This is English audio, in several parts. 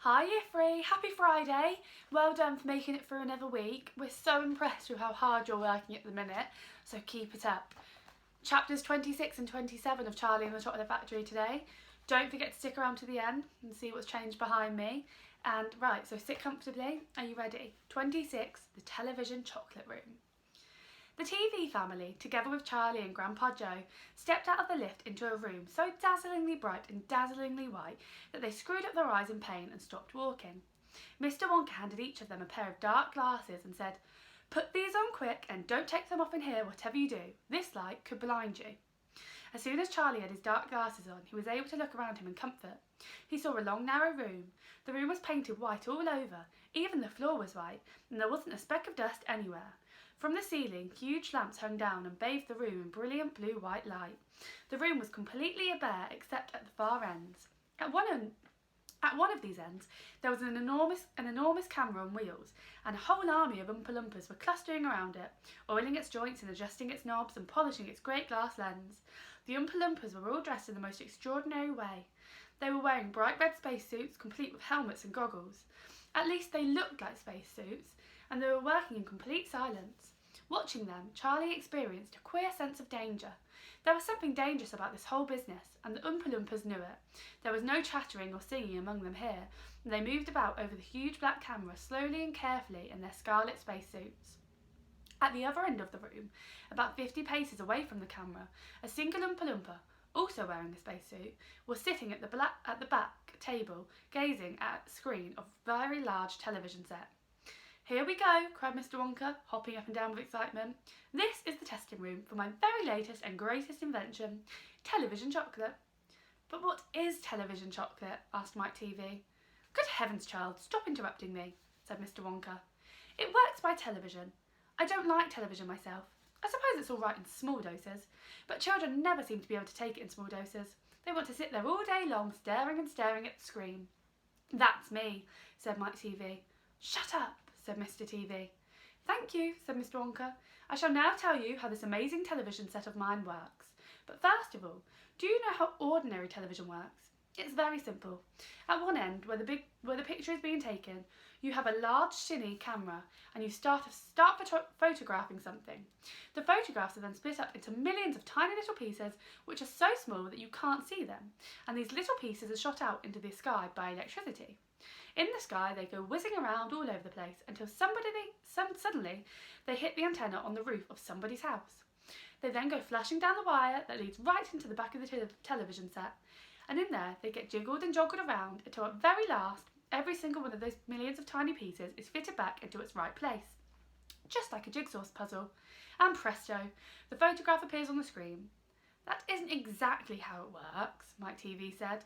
Hi Year 3, happy Friday. Well done for making it through another week. We're so impressed with how hard you're working at the minute, so keep it up. Chapters 26 and 27 of Charlie and the Chocolate Factory today. Don't forget to stick around to the end and see what's changed behind me. And right, so sit comfortably. Are you ready? 26, the television chocolate room. The TV family, together with Charlie and Grandpa Joe, stepped out of the lift into a room so dazzlingly bright and dazzlingly white that they screwed up their eyes in pain and stopped walking. Mr. Wonka handed each of them a pair of dark glasses and said, "Put these on quick and don't take them off in here whatever you do. This light could blind you." As soon as Charlie had his dark glasses on, he was able to look around him in comfort. He saw a long, narrow room. The room was painted white all over, even the floor was white, and there wasn't a speck of dust anywhere. From the ceiling, huge lamps hung down and bathed the room in brilliant blue-white light. The room was completely bare except at the far ends. At one of these ends, there was an enormous camera on wheels, and a whole army of Oompa Loompas were clustering around it, oiling its joints and adjusting its knobs and polishing its great glass lens. The Oompa Loompas were all dressed in the most extraordinary way. They were wearing bright red spacesuits, complete with helmets and goggles. At least they looked like spacesuits, and they were working in complete silence. Watching them, Charlie experienced a queer sense of danger. There was something dangerous about this whole business, and the Oompa Loompas knew it. There was no chattering or singing among them here, and they moved about over the huge black camera slowly and carefully in their scarlet spacesuits. At the other end of the room, about 50 paces away from the camera, a single Oompa Loompa, also wearing a spacesuit, was sitting at the back table, gazing at a screen of a very large television set. "Here we go," cried Mr. Wonka, hopping up and down with excitement. "This is the testing room for my very latest and greatest invention, television chocolate." "But what is television chocolate?" asked Mike TV. "Good heavens, child, stop interrupting me," said Mr. Wonka. "It works by television. I don't like television myself. I suppose it's all right in small doses, but children never seem to be able to take it in small doses. They want to sit there all day long staring and staring at the screen." "That's me," said Mike TV. "Shut up," said Mr. TV. "Thank you," said Mr. Wonka. "I shall now tell you how this amazing television set of mine works. But first of all, do you know how ordinary television works? It's very simple. At one end, where the picture is being taken, you have a large cine camera, and you start photographing something. The photographs are then split up into millions of tiny little pieces, which are so small that you can't see them, and these little pieces are shot out into the sky by electricity. In the sky, they go whizzing around all over the place until suddenly they hit the antenna on the roof of somebody's house. They then go flashing down the wire that leads right into the back of the television set, and in there they get jiggled and joggled around until at very last, every single one of those millions of tiny pieces is fitted back into its right place, just like a jigsaw puzzle, and presto, the photograph appears on the screen." "That isn't exactly how it works," Mike TV said.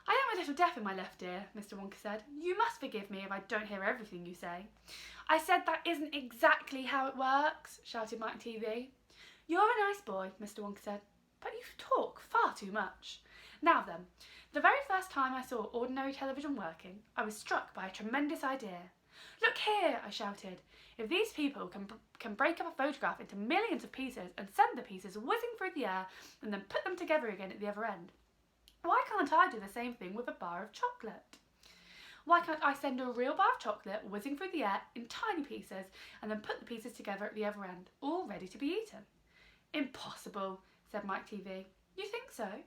"I am a little deaf in my left ear," Mr. Wonka said. "You must forgive me if I don't hear everything you say." "I said that isn't exactly how it works," shouted Mike TV. "You're a nice boy," Mr. Wonka said, "but you talk far too much. Now then, the very first time I saw ordinary television working, I was struck by a tremendous idea. 'Look here,' I shouted. 'If these people can break up a photograph into millions of pieces and send the pieces whizzing through the air and then put them together again at the other end, why can't I do the same thing with a bar of chocolate? Why can't I send a real bar of chocolate whizzing through the air in tiny pieces and then put the pieces together at the other end, all ready to be eaten?' 'Impossible,' said Mike TV. 'You think so?'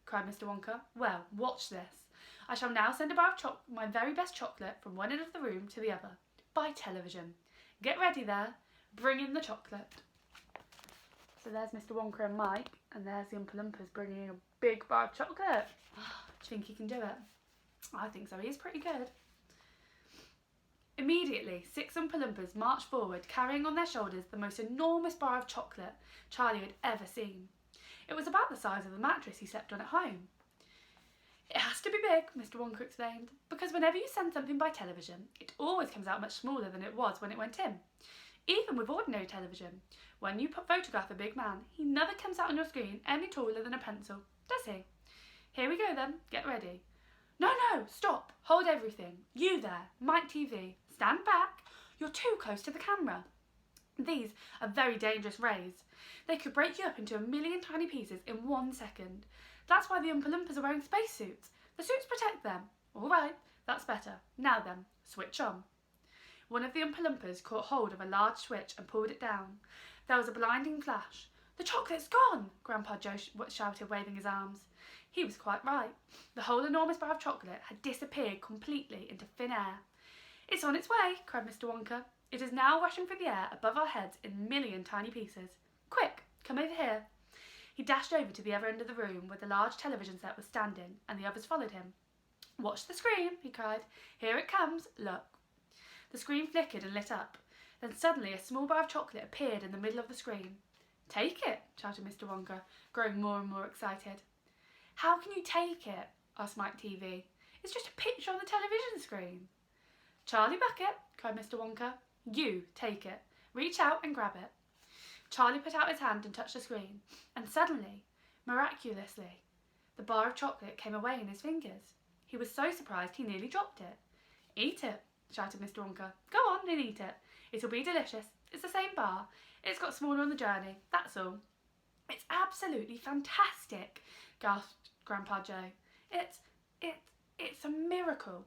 cried Mr. Wonka. 'Well, watch this. I shall now send a bar of my very best chocolate from one end of the room to the other, by television. Get ready there. Bring in the chocolate.' So there's Mr. Wonka and Mike, and there's the Oompa Loompas bringing in a big bar of chocolate. Do you think he can do it? I think so. He is pretty good. Immediately, 6 Oompa Loompas marched forward, carrying on their shoulders the most enormous bar of chocolate Charlie had ever seen. It was about the size of the mattress he slept on at home. "It has to be big," Mr. Wonka explained, "because whenever you send something by television, it always comes out much smaller than it was when it went in. Even with ordinary television, when you photograph a big man, he never comes out on your screen any taller than a pencil, does he? Here we go then, get ready." No, stop, hold everything. You there, Mike TV, stand back. You're too close to the camera. These are very dangerous rays. They could break you up into a million tiny pieces in 1 second. That's why the Oompa Loompas are wearing spacesuits. The suits protect them. All right, That's better. Now then, switch on. One of the Oompa Loompas caught hold of a large switch and pulled it down. There was a blinding flash. "The chocolate's gone!" Grandpa Joe shouted, waving his arms. He was quite right. The whole enormous bar of chocolate had disappeared completely into thin air. "It's on its way," cried Mr. Wonka. "It is now rushing through the air above our heads in a million tiny pieces. Quick, come over here." He dashed over to the other end of the room where the large television set was standing, and the others followed him. "Watch the screen," he cried. "Here it comes. Look." The screen flickered and lit up. Then suddenly a small bar of chocolate appeared in the middle of the screen. "Take it," shouted Mr. Wonka, growing more and more excited. "How can you take it?" asked Mike TV. "It's just a picture on the television screen." "Charlie Bucket," cried Mr. Wonka. "You take it. Reach out and grab it." Charlie put out his hand and touched the screen, and suddenly, miraculously, the bar of chocolate came away in his fingers. He was so surprised he nearly dropped it. "Eat it," shouted Mr. Wonka. "Go on and eat it. It'll be delicious. It's the same bar. It's got smaller on the journey, that's all." "It's absolutely fantastic," gasped Grandpa Joe. It's a miracle."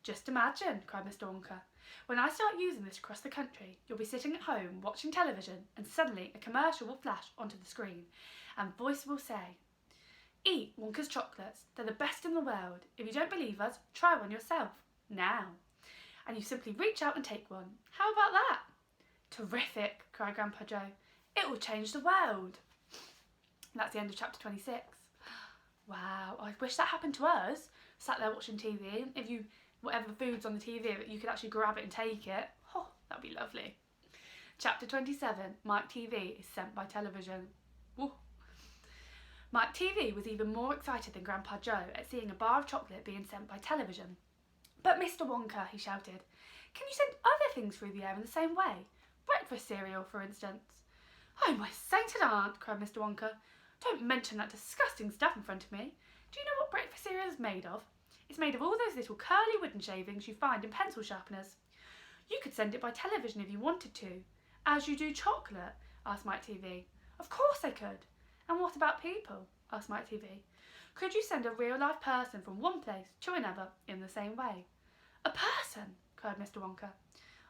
"Just imagine," cried Mr. Wonka. "When I start using this across the country, you'll be sitting at home watching television, and suddenly a commercial will flash onto the screen, and voice will say, 'Eat Wonka's chocolates. They're the best in the world. If you don't believe us, try one yourself. Now.' And you simply reach out and take one. How about that?" "Terrific," cried Grandpa Joe. "It will change the world." That's the end of chapter 26. Wow, I wish that happened to us. Sat there watching TV. If you, whatever food's on the TV, you could actually grab it and take it. Oh, that'd be lovely. Chapter 27, Mike TV is sent by television. Woo. Mike TV was even more excited than Grandpa Joe at seeing a bar of chocolate being sent by television. "But Mr. Wonka," he shouted, "can you send other things through the air in the same way? Breakfast cereal, for instance." "Oh, my sainted aunt," cried Mr. Wonka. "Don't mention that disgusting stuff in front of me. Do you know what breakfast cereal is made of? It's made of all those little curly wooden shavings you find in pencil sharpeners. You could send it by television if you wanted to." "As you do chocolate?" asked Mike TV. "Of course I could." "And what about people?" asked Mike TV. "Could you send a real-life person from one place to another in the same way?" "A person?" cried Mr. Wonka.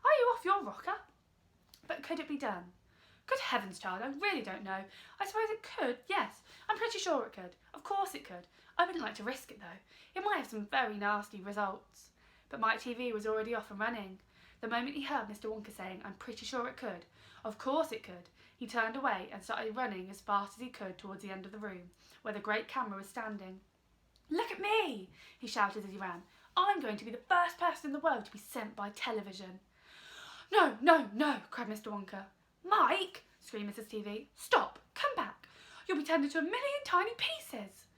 "Are you off your rocker?" "But could it be done?" "Good heavens, child, I really don't know. I suppose it could, yes. I'm pretty sure it could. Of course it could. I wouldn't like to risk it, though. It might have some very nasty results." But Mike TV was already off and running. The moment he heard Mr. Wonka saying, "I'm pretty sure it could," of course it could, he turned away and started running as fast as he could towards the end of the room, where the great camera was standing. "Look at me!" he shouted as he ran. "I'm going to be the first person in the world to be sent by television." "No, no, no!" cried Mr. Wonka. "Mike!" screamed Mrs. TV. "Stop! Come back! You'll be turned into a million tiny pieces!"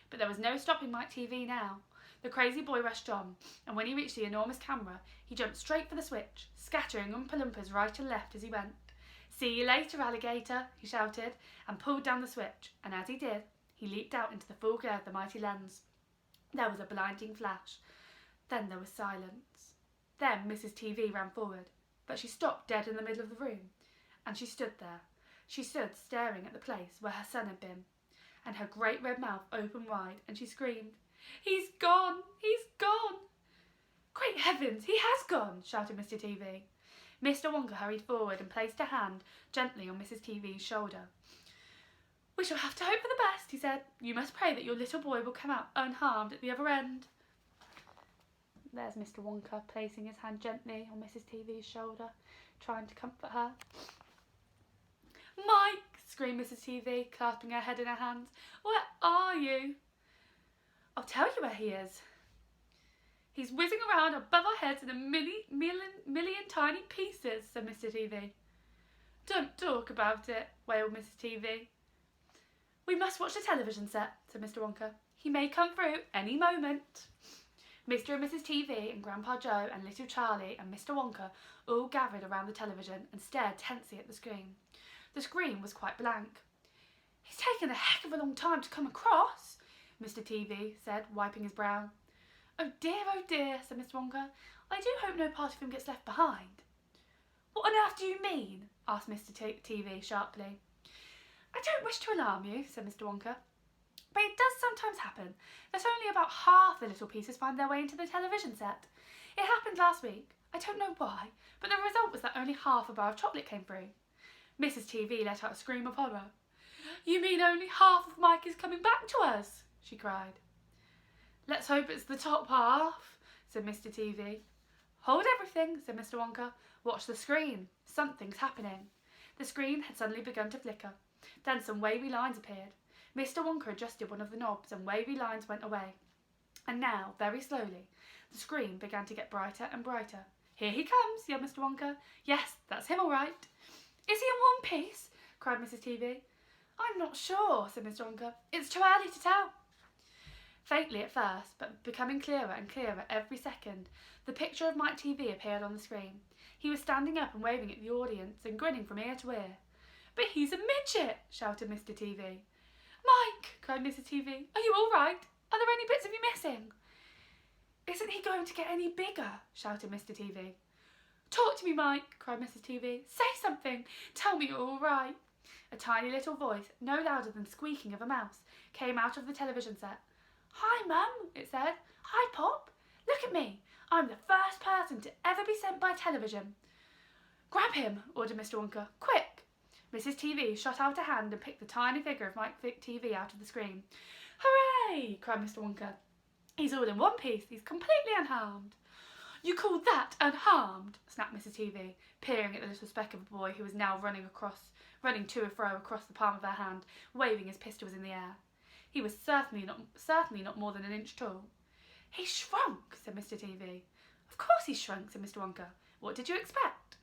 But there was no stopping Mike TV now. The crazy boy rushed on, and when he reached the enormous camera, he jumped straight for the switch, scattering Oompa Loompas right and left as he went. "See you later, alligator," he shouted, and pulled down the switch, and as he did, he leaped out into the full glare of the mighty lens. There was a blinding flash. Then there was silence. Then Mrs. TV ran forward, but she stopped dead in the middle of the room, and she stood there. She stood staring at the place where her son had been, and her great red mouth opened wide, and she screamed, "He's gone! He's gone!" "Great heavens, he has gone!" shouted Mr. TV. Mr. Wonka hurried forward and placed a hand gently on Mrs. TV's shoulder. "We shall have to hope for the best," he said. "You must pray that your little boy will come out unharmed at the other end." There's Mr. Wonka placing his hand gently on Mrs. TV's shoulder, trying to comfort her. "Mike!" screamed Mrs. TV, clasping her head in her hands. "Where are you?" "I'll tell you where he is. He's whizzing around above our heads in a million tiny pieces," said Mr. TV. "Don't talk about it," wailed Mrs. TV. "We must watch the television set," said Mr. Wonka. "He may come through any moment." Mr. and Mrs. TV and Grandpa Joe and little Charlie and Mr. Wonka all gathered around the television and stared tensely at the screen. The screen was quite blank. "He's taken a heck of a long time to come across," Mr. TV said, wiping his brow. Oh dear, said Mr. Wonka. "I do hope no part of him gets left behind." "What on earth do you mean?" asked Mr. TV sharply. "I don't wish to alarm you," said Mr. Wonka, But it does sometimes happen that only about half the little pieces find their way into the television set. It happened last week. I don't know why, but the result was that only half a bar of chocolate came through. Mrs. TV let out a scream of horror. "You mean only half of Mike is coming back to us?" she cried. "Let's hope it's the top half," said Mr. TV. "Hold everything," said Mr. Wonka. "Watch the screen. Something's happening." The screen had suddenly begun to flicker. Then some wavy lines appeared. Mr. Wonka adjusted one of the knobs and wavy lines went away. And now, very slowly, the screen began to get brighter and brighter. "Here he comes," yelled Mr. Wonka. "Yes, that's him all right." "Is he in one piece?" cried Mrs. TV. "I'm not sure," said Mr. Wonka. "It's too early to tell." Faintly at first, but becoming clearer and clearer every second, the picture of Mike TV appeared on the screen. He was standing up and waving at the audience and grinning from ear to ear. "But he's a midget!" shouted Mr. TV. "Mike!" cried Mrs. TV. "Are you all right? Are there any bits of you missing?" "Isn't he going to get any bigger?" shouted Mr. TV. "Talk to me, Mike!" cried Mrs. TV. "Say something! Tell me you're all right!" A tiny little voice, no louder than the squeaking of a mouse, came out of the television set. "Hi, Mum," it said. "Hi, Pop. Look at me. I'm the first person to ever be sent by television." "Grab him," ordered Mr. Wonka. "Quick!" Mrs. TV shot out a hand and picked the tiny figure of Mike TV out of the screen. "Hooray!" cried Mr. Wonka. "He's all in one piece. He's completely unharmed." "You call that unharmed?" snapped Mrs. TV, peering at the little speck of a boy who was now running to and fro across the palm of her hand, waving his pistols in the air. He was certainly not more than an inch tall. "He's shrunk," said Mr. TV. "Of course he's shrunk," said Mr. Wonka. "What did you expect?"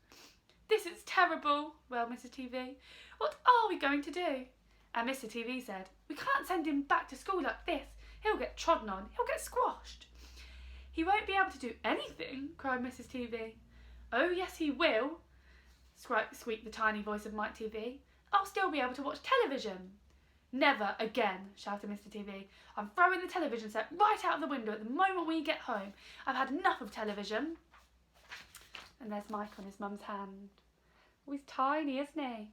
"This is terrible," wailed Mrs. TV. "What are we going to do?" And Mr. TV said, "We can't send him back to school like this. He'll get trodden on. He'll get squashed." "He won't be able to do anything," cried Mrs. TV. "Oh, yes, he will," squeaked the tiny voice of Mike TV. "I'll still be able to watch television." "Never again," shouted Mr. TV. "I'm throwing the television set right out of the window at the moment we get home. I've had enough of television." And there's Mike on his mum's hand. Oh, he's tiny, isn't he?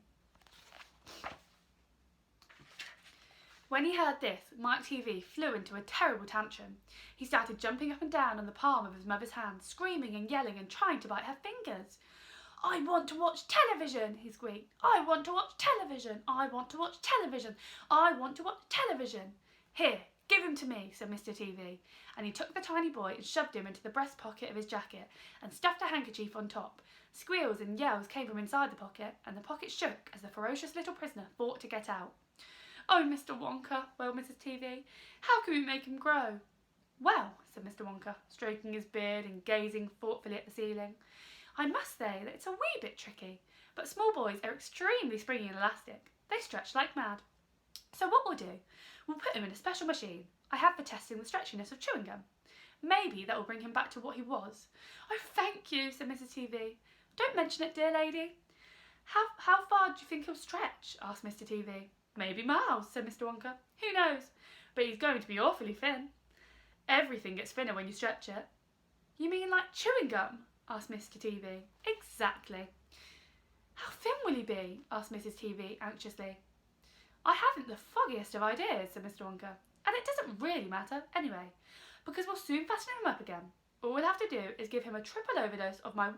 When he heard this, Mike TV flew into a terrible tantrum. He started jumping up and down on the palm of his mother's hand, screaming and yelling and trying to bite her fingers. "I want to watch television," he squeaked. "I want to watch television. I want to watch television. I want to watch television." "Here, give him to me," said Mr. TV, and he took the tiny boy and shoved him into the breast pocket of his jacket and stuffed a handkerchief on top. Squeals and yells came from inside the pocket, and the pocket shook as the ferocious little prisoner fought to get out. "Oh, Mr. Wonka," wailed Mrs. TV, "how can we make him grow?" "Well," said Mr. Wonka, stroking his beard and gazing thoughtfully at the ceiling, "I must say that it's a wee bit tricky, but small boys are extremely springy and elastic. They stretch like mad. So what we'll do, we'll put him in a special machine I have for testing the stretchiness of chewing gum. Maybe that will bring him back to what he was." "Oh, thank you," said Mrs. TV. "Don't mention it, dear lady." How far do you think he'll stretch?" asked Mr. TV. "Maybe miles," said Mr. Wonka. "Who knows? But he's going to be awfully thin." "Everything gets thinner when you stretch it." "You mean like chewing gum?" asked Mr. TV. "Exactly." "How thin will he be?" asked Mrs. TV anxiously. "I haven't the foggiest of ideas," said Mr. Wonka. "And it doesn't really matter anyway, because we'll soon fasten him up again. All we'll have to do is give him a triple overdose of my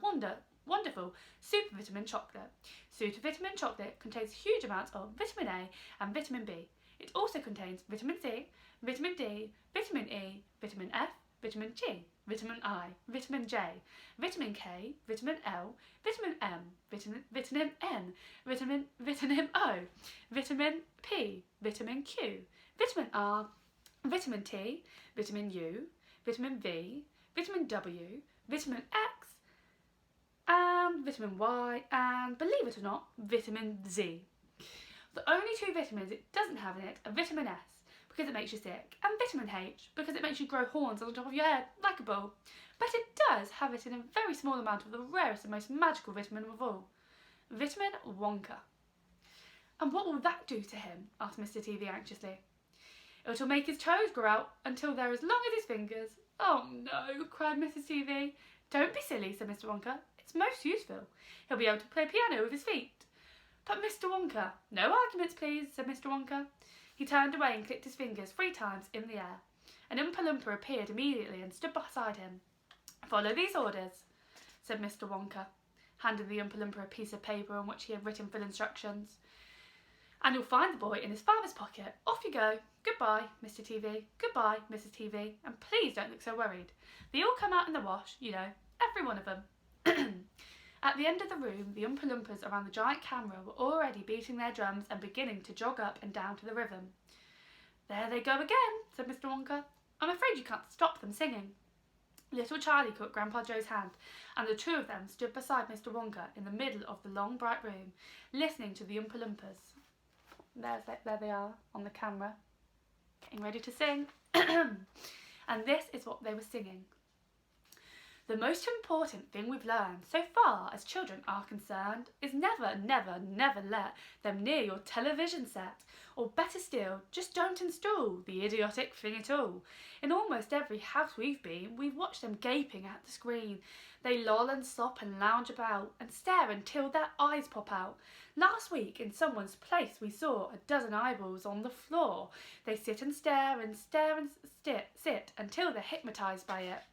wonderful super vitamin chocolate. Super vitamin chocolate contains huge amounts of vitamin A and vitamin B. It also contains vitamin C, vitamin D, vitamin E, vitamin F, vitamin G, vitamin I, vitamin J, vitamin K, vitamin L, vitamin M, vitamin N, vitamin O, vitamin P, vitamin Q, vitamin R, vitamin T, vitamin U, vitamin V, vitamin W, vitamin X, and vitamin Y, and believe it or not, vitamin Z. The only two vitamins it doesn't have in it are vitamin S, because it makes you sick, and vitamin H, because it makes you grow horns on the top of your head, like a bull. But it does have it in a very small amount of the rarest and most magical vitamin of all, vitamin Wonka. "And what will that do to him?" asked Mr. TV anxiously. "It'll make his toes grow out until they're as long as his fingers." "Oh no," cried Mrs. TV. "Don't be silly," said Mr. Wonka. "It's most useful. He'll be able to play piano with his feet." "But Mr. Wonka—" "No arguments, please," said Mr. Wonka. He turned away and clicked his fingers 3 times in the air. An Oompa Loompa appeared immediately and stood beside him. "Follow these orders," said Mr. Wonka, handing the Oompa Loompa a piece of paper on which he had written full instructions. "And you'll find the boy in his father's pocket. Off you go. Goodbye, Mr. TV. Goodbye, Mrs. TV. And please don't look so worried. They all come out in the wash, you know, every one of them." At the end of the room, the Oompa Loompas around the giant camera were already beating their drums and beginning to jog up and down to the rhythm. "There they go again," said Mr. Wonka. "I'm afraid you can't stop them singing." Little Charlie caught Grandpa Joe's hand, and the 2 of them stood beside Mr. Wonka in the middle of the long, bright room, listening to the Oompa Loompas. There they are on the camera, getting ready to sing. And this is what they were singing. "The most important thing we've learned so far as children are concerned is never, never, never let them near your television set. Or better still, just don't install the idiotic thing at all. In almost every house we've been, we've watched them gaping at the screen. They loll and slop and lounge about and stare until their eyes pop out. Last week in someone's place we saw a dozen eyeballs on the floor. They sit and stare and stare and sit until they're hypnotised by it.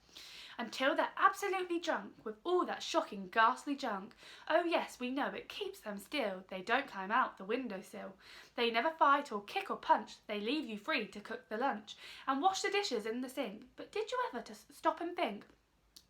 Until they're absolutely drunk with all that shocking, ghastly junk. Oh yes, we know it keeps them still. They don't climb out the windowsill. They never fight or kick or punch. They leave you free to cook the lunch and wash the dishes in the sink. But did you ever stop and think?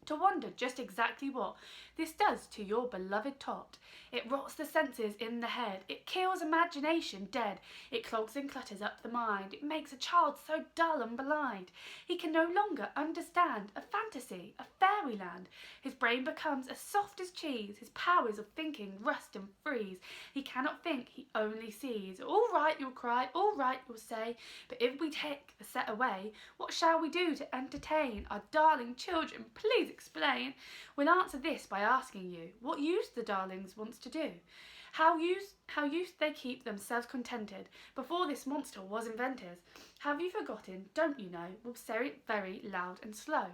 To wonder just exactly what this does to your beloved tot? It rots the senses in the head. It kills imagination dead. It clogs and clutters up the mind. It makes a child so dull and blind. He can no longer understand a fantasy, a fairyland. His brain becomes as soft as cheese. His powers of thinking rust and freeze. He cannot think, he only sees. All right, you'll cry, all right, you'll say. But if we take the set away, what shall we do to entertain our darling children? Please explain. We'll answer this by asking you what use the darlings wants to do. How used they keep themselves contented before this monster was invented. Have you forgotten, don't you know, we'll say it very loud and slow.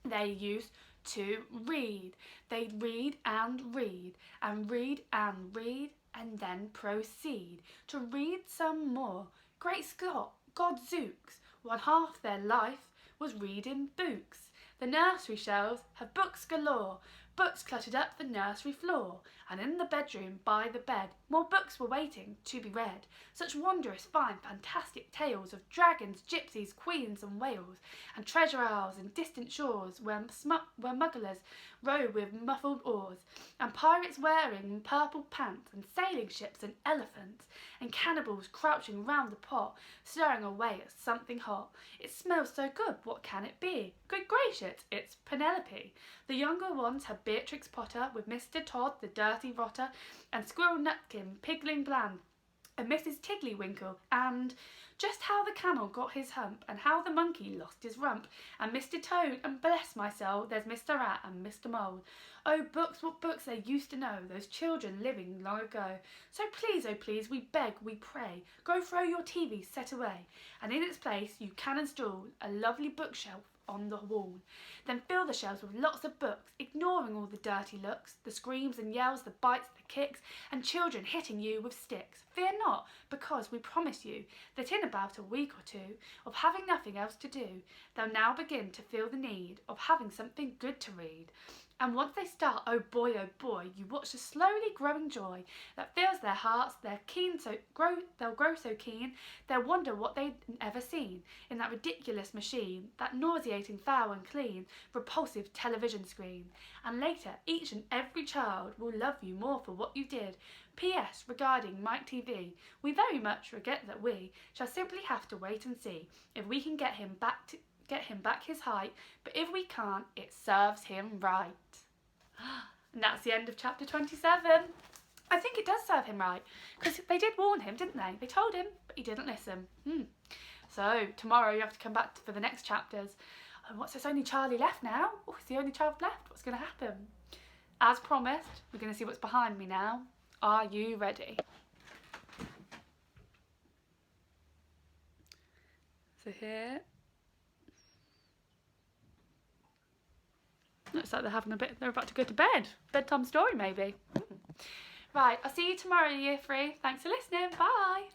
They used to read. They'd read and read and read and read and then proceed to read some more. Great Scott, Godzooks, 1/2 their life was reading books. The nursery shelves have books galore, books cluttered up the nursery floor, and in the bedroom by the bed more books were waiting to be read. Such wondrous fine fantastic tales of dragons, gypsies, queens and whales, and treasure isles and distant shores where mugglers row with muffled oars, and pirates wearing purple pants, and sailing ships and elephants, and cannibals crouching round the pot, stirring away at something hot. It smells so good, what can it be? Good gracious, it's Penelope. The younger ones had Beatrix Potter with Mr. Todd the dirty rotter, and Squirrel Nutkin, Pigling Bland, and Mrs. Tiddlywinkle, and just how the camel got his hump, and how the monkey lost his rump, and Mr. Toad, and bless my soul, there's Mr. Rat and Mr. Mole. Oh books, what books they used to know, those children living long ago. So please, oh please, we beg, we pray, go throw your TV set away, and in its place you can install a lovely bookshelf on the wall. Then fill the shelves with lots of books, ignoring all the dirty looks, the screams and yells, the bites, the kicks, and children hitting you with sticks. Fear not, because we promise you that in about a week or 2 of having nothing else to do, they'll now begin to feel the need of having something good to read. And once they start, oh boy, you watch the slowly growing joy that fills their hearts. They'll grow so keen, they'll wonder what they'd ever seen in that ridiculous machine, that nauseating, foul and clean, repulsive television screen. And later, each and every child will love you more for what you did. P.S. Regarding Mike TV, we very much regret that we shall simply have to wait and see if we can get him back his height, but if we can't, it serves him right. And that's the end of chapter 27. I think it does serve him right, because they did warn him, didn't they? They told him, but he didn't listen. So tomorrow you have to come back for the next chapters. And what's this, only Charlie left now? Oh, it's the only child left. What's going to happen? As promised, we're going to see what's behind me now. Are you ready? So here, looks like they're about to go to bed. Bedtime story maybe. Right, I'll see you tomorrow, Year 3. Thanks for listening. Bye.